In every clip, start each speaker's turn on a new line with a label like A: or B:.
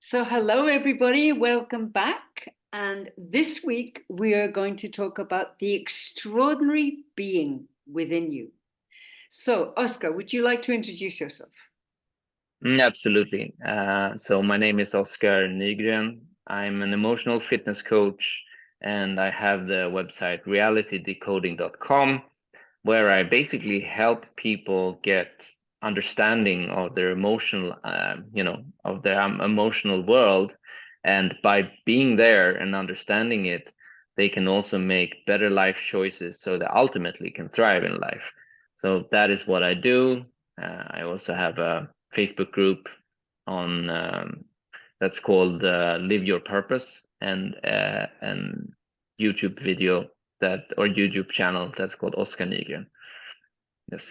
A: So hello, everybody. Welcome back. And this week, we are going to talk about the extraordinary being within you. So, Oscar, would you like to introduce yourself?
B: Absolutely. So my name is Oskar Nygren. I'm an emotional fitness coach, and I have the website realitydecoding.com, where I basically help people get understanding of their emotional, of their emotional world. And by being there and understanding it, they can also make better life choices so they ultimately can thrive in life. So that is what I do. I also have a Facebook group on that's called Live Your Purpose, and YouTube video or YouTube channel that's called Oskar Nygren. Yes.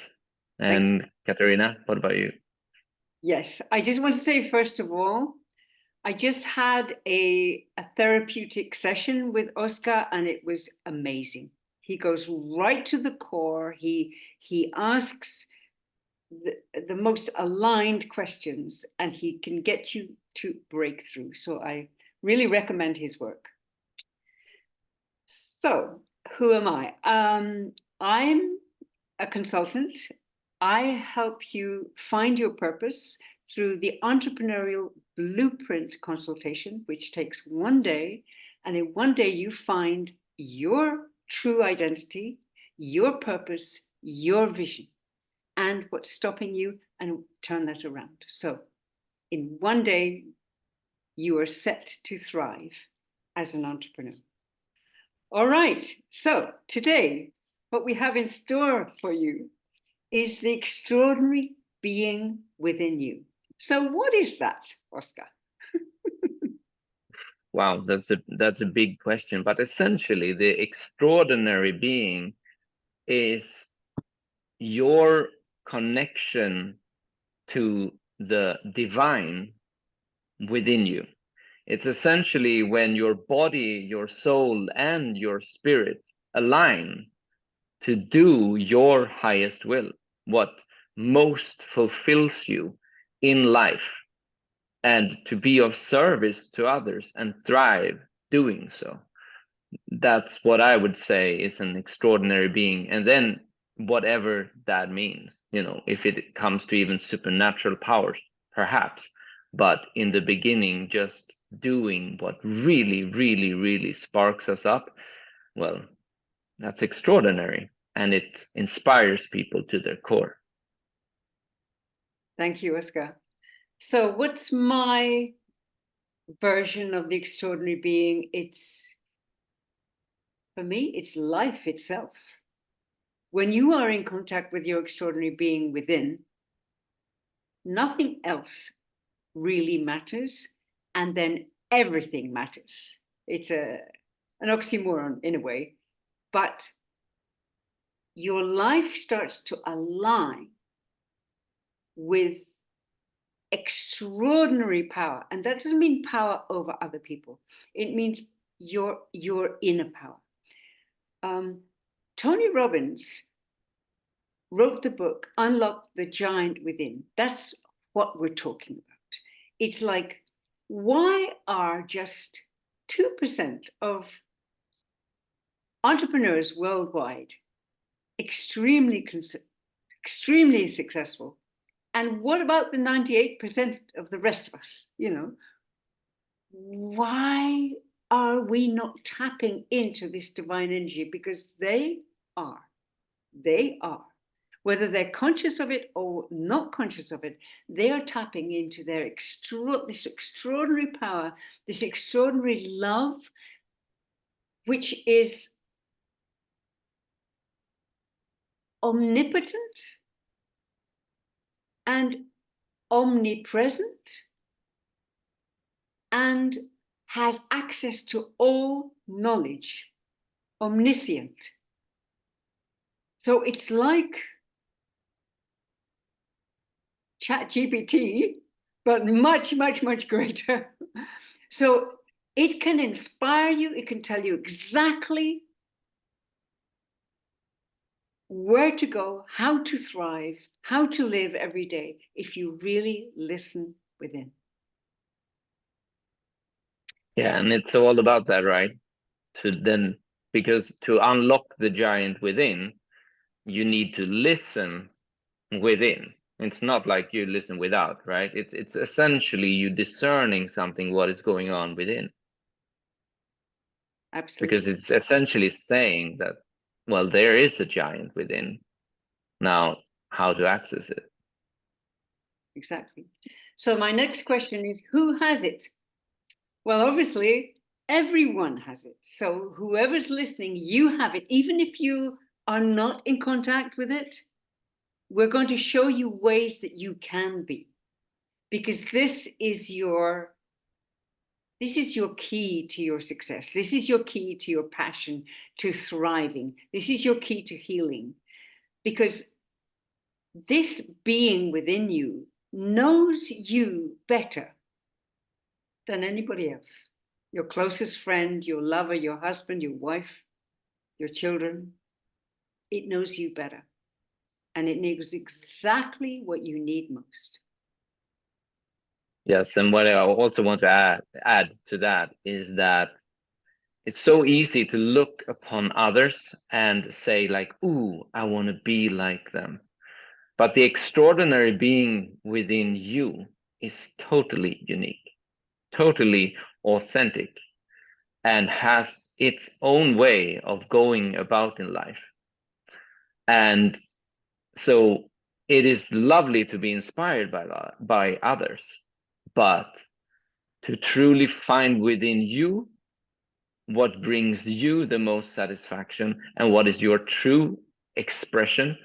A: Thank you.
B: And Katarina, what about you?
A: Yes, I just want to say, first of all, I just had a therapeutic session with Oscar, and it was amazing. He goes right to the core. He asks the most aligned questions, and he can get you to breakthrough. So I really recommend his work. So, who am I? I'm a consultant. I help you find your purpose through the entrepreneurial blueprint consultation, which takes one day. And in one day, you find your true identity, your purpose, your vision, and what's stopping you, and turn that around. So, in one day, you are set to thrive as an entrepreneur. All right. So today, what we have in store for you is the extraordinary being within you. So what is that, Oscar?
B: Wow, that's a big question, but essentially the extraordinary being is your connection to the divine within you. It's essentially when your body, your soul, and your spirit align to do your highest will, what most fulfills you in life, and to be of service to others and thrive doing so. That's what I would say is an extraordinary being. And then whatever that means, if it comes to even supernatural powers, perhaps. But in the beginning, just doing what really, really, really sparks us up, well, that's extraordinary. And it inspires people to their core.
A: Thank you, Oscar. So what's my version of the extraordinary being? For me, it's life itself. When you are in contact with your extraordinary being within, nothing else really matters, and then everything matters. It's an oxymoron in a way, but your life starts to align with extraordinary power. And that doesn't mean power over other people. It means your inner power. Tony Robbins wrote the book, Unlock the Giant Within. That's what we're talking about. It's like, why are just 2% of entrepreneurs worldwide extremely successful? And what about the 98% of the rest of us? Why are we not tapping into this divine energy? Because they are. Whether they're conscious of it or not conscious of it, they are tapping into this extraordinary power, this extraordinary love, which is omnipotent and omnipresent and has access to all knowledge, omniscient. So it's like ChatGPT, but much, much, much greater. So it can inspire you. It can tell you exactly where to go, how to thrive, how to live every day if you really listen within.
B: Yeah, and it's all about that, right? To then, because to unlock the giant within, you need to listen within. It's not like you listen without, right? It's essentially you discerning something, what is going on within, because
A: Absolutely.
B: it's essentially saying that, well, there is a giant within. Now, how to access it?
A: Exactly. So my next question is, who has it? Well, obviously, everyone has it. So whoever's listening, you have it. Even if you are not in contact with it, we're going to show you ways that you can be, because this is your key to your success. This is your key to your passion, to thriving. This is your key to healing, because this being within you knows you better than anybody else. Your closest friend, your lover, your husband, your wife, your children. It knows you better. And it knows exactly what you need most.
B: Yes, and what I also want to add to that is that it's so easy to look upon others and say like, "Ooh, I want to be like them." But the extraordinary being within you is totally unique, totally authentic, and has its own way of going about in life. And so it is lovely to be inspired by others, but to truly find within you what brings you the most satisfaction and what is your true expression,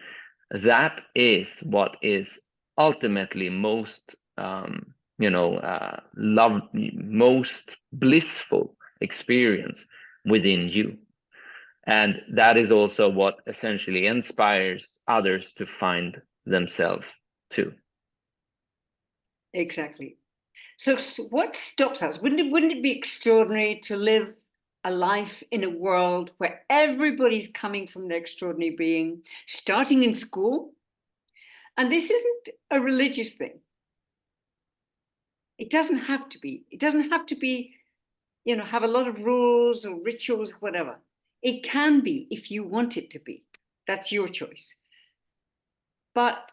B: that is what is ultimately most love, most blissful experience within you. And that is also what essentially inspires others to find themselves too.
A: Exactly. So, what stops us? Wouldn't it be extraordinary to live a life in a world where everybody's coming from their extraordinary being, starting in school? And this isn't a religious thing. It doesn't have to be. It doesn't have to be, have a lot of rules or rituals, whatever. It can be if you want it to be. That's your choice. But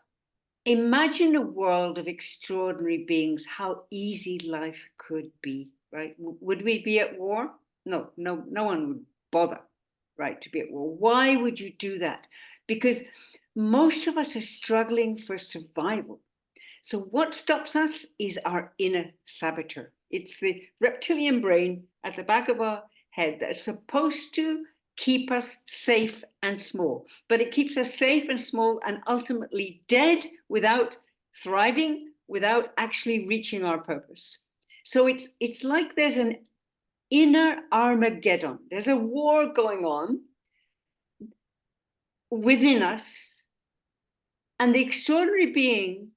A: imagine a world of extraordinary beings, how easy life could be, right? Would we be at war? No, no one would bother, right, to be at war. Why would you do that? Because most of us are struggling for survival. So what stops us is our inner saboteur. It's the reptilian brain at the back of our head that's supposed to keep us safe and small, but it keeps us safe and small and ultimately dead without thriving, without actually reaching our purpose. So it's like there's an inner Armageddon. There's a war going on within us, and the extraordinary being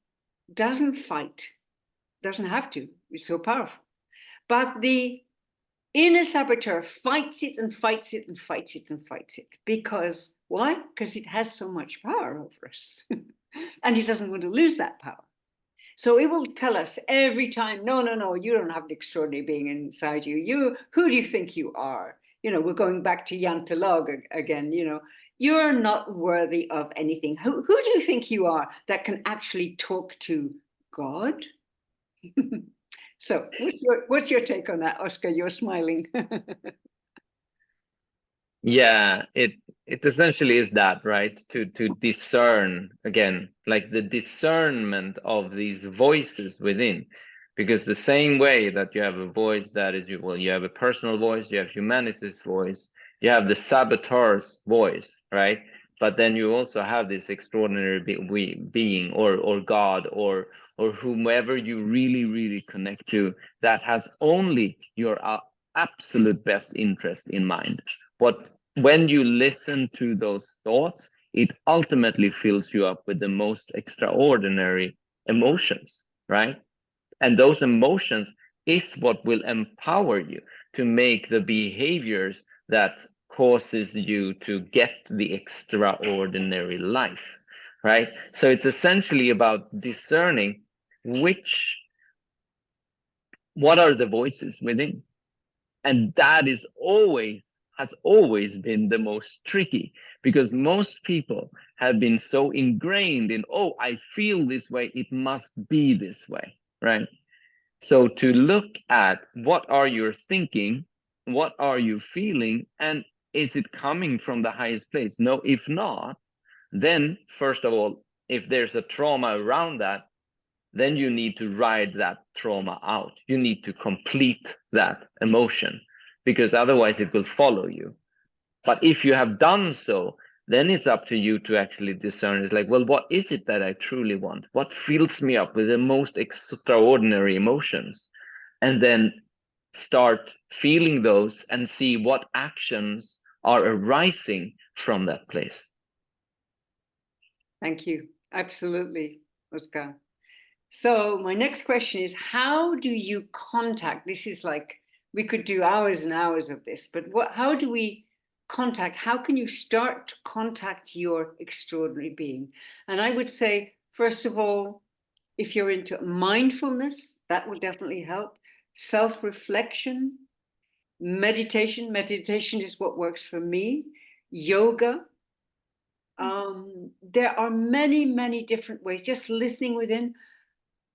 A: doesn't fight, doesn't have to. It's so powerful. But the inner saboteur fights it and fights it and fights it and fights it. Because why? Because it has so much power over us. And it doesn't want to lose that power. So it will tell us every time, no, no, no, you don't have an extraordinary being inside you. Who do you think you are? We're going back to Yantalog again, you're not worthy of anything. Who do you think you are that can actually talk to God? So what's your take on that, Oscar? You're smiling.
B: Yeah, it essentially is that, right? To discern again, like the discernment of these voices within. Because the same way that you have a voice that is, well, you have a personal voice, you have humanity's voice, you have the saboteur's voice, right? But then you also have this extraordinary being or God or whomever you really, really connect to, that has only your absolute best interest in mind. But when you listen to those thoughts, it ultimately fills you up with the most extraordinary emotions, right? And those emotions is what will empower you to make the behaviors that causes you to get the extraordinary life, right? So it's essentially about discerning which what are the voices within, And that has always been the most tricky, because most people have been so ingrained in, oh, I feel this way, it must be this way, right? So to look at what are you thinking, what are you feeling, and is it coming from the highest place? No, if not, then first of all, if there's a trauma around that, then you need to ride that trauma out. You need to complete that emotion, because otherwise it will follow you. But if you have done so, then it's up to you to actually discern. It's like, well, what is it that I truly want? What fills me up with the most extraordinary emotions? And then start feeling those and see what actions are arising from that place.
A: Thank you. Absolutely, Oscar. So my next question is, how do you contact? This is like, we could do hours and hours of this, but how do we contact? How can you start to contact your extraordinary being? And I would say, first of all, if you're into mindfulness, that will definitely help. Self-reflection, meditation. Meditation is what works for me. Yoga. There are many, many different ways. Just listening within.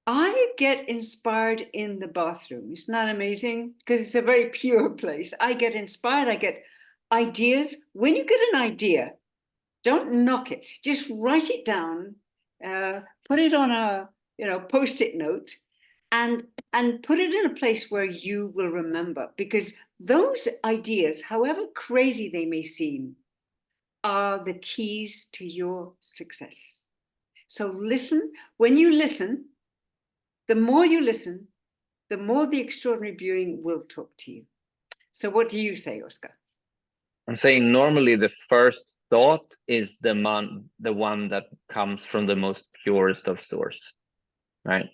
A: I get inspired in the bathroom. Isn't that amazing? Because it's a very pure place. I get inspired. I get ideas. When you get an idea, don't knock it. Just write it down. Put it on a post-it note, and put it in a place where you will remember. Because those ideas, however crazy they may seem, are the keys to your success. So listen. When you listen, the more you listen, the more the extraordinary being will talk to you. So what do you say, Oscar?
B: I'm saying normally the first thought is the one that comes from the most purest of source, right?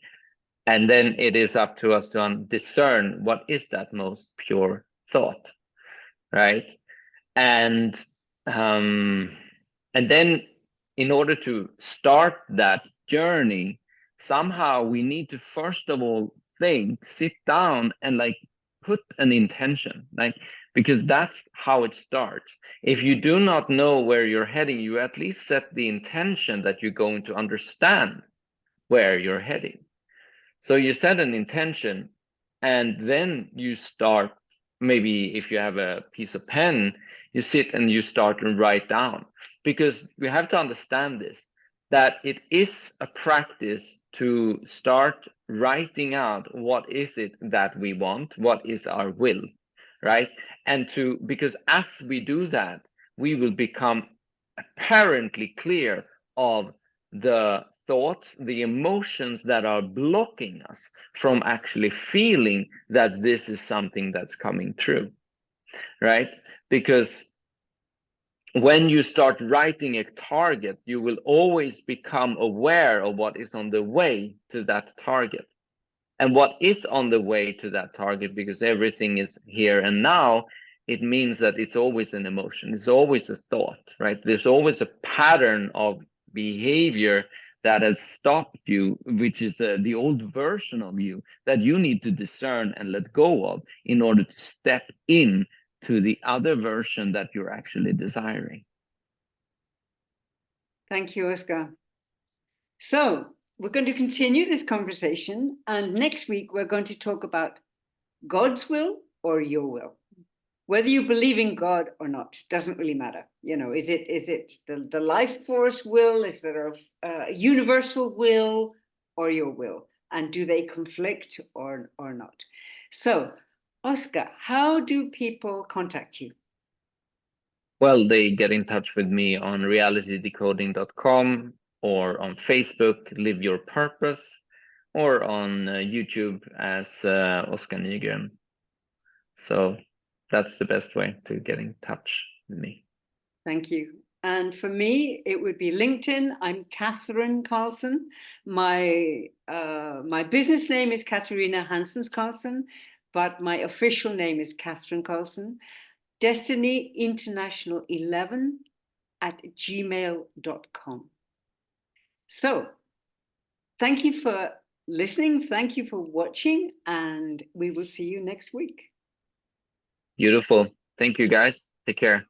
B: And then it is up to us to discern what is that most pure thought, right? And then in order to start that journey, somehow we need to first of all sit down and like put an intention, like, because that's how it starts. If you do not know where you're heading, you at least set the intention that you're going to understand where you're heading. So you set an intention, and then you start, maybe if you have a piece of pen, you sit and you start to write down. Because we have to understand this, that it is a practice to start writing out what is it that we want, what is our will, right? Because as we do that, we will become apparently clear of the thoughts, the emotions that are blocking us from actually feeling that this is something that's coming true, right? Because when you start writing a target, you will always become aware of what is on the way to that target. And what is on the way to that target, because everything is here and now, it means that it's always an emotion, it's always a thought, right? There's always a pattern of behavior that has stopped you, which is the old version of you that you need to discern and let go of in order to step in to the other version that you're actually desiring.
A: Thank you, Oscar. So we're going to continue this conversation, and next week we're going to talk about God's will or your will. Whether you believe in God or not doesn't really matter. Is it the life force will? Is there a universal will or your will? And do they conflict or not? So, Oscar, how do people contact you?
B: Well, they get in touch with me on realitydecoding.com, or on Facebook, Live Your Purpose, or on YouTube as Oscar Nygren. So that's the best way to get in touch with me.
A: Thank you. And for me, it would be LinkedIn. I'm Catherine Carlsson. My business name is Katarina Hanssens Carlsson, but my official name is Catherine Carlsson. Destiny International 11 at gmail.com. So thank you for listening. Thank you for watching, and we will see you next week.
B: Beautiful. Thank you, guys. Take care.